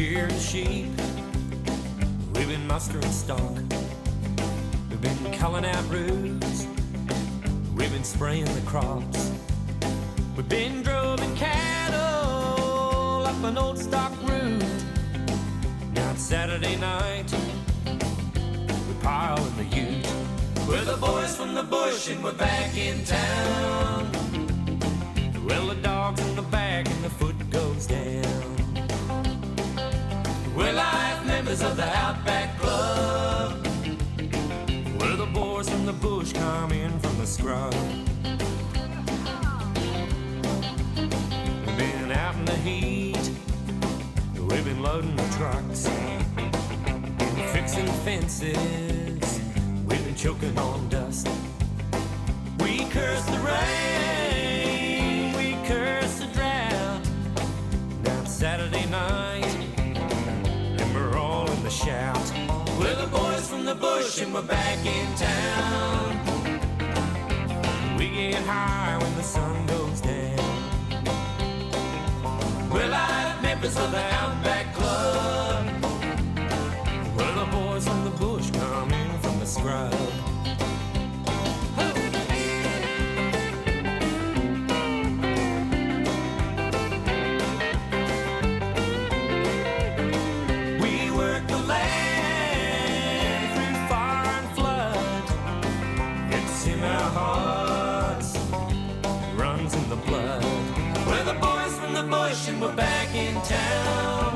shearing sheep, we've been mustering stock, we've been culling out roots, we've been spraying the crops, we've been droving cattle up an old stock route. Now it's Saturday night, we pile in the ute. We're the boys from the bush and we're back in town. Well, the dog's in the back and the foot goes down. We're life members of the Outback Club. We're the boys from the bush come in from the scrub. We've been out in the heat, we've been loading the trucks, fixing fences, we've been choking on dust. We curse the rain, we curse the drought. Now it's Saturday night and we're all in the shout. We're the boys from the bush and we're back in town. We get high when the sun goes down. We're life members of the Outback Club. We're the boys from the bush coming from the scrub. We work the land through fire and flood. It's in our hearts, runs in the blood. We're the boys from the bush and we're back in town.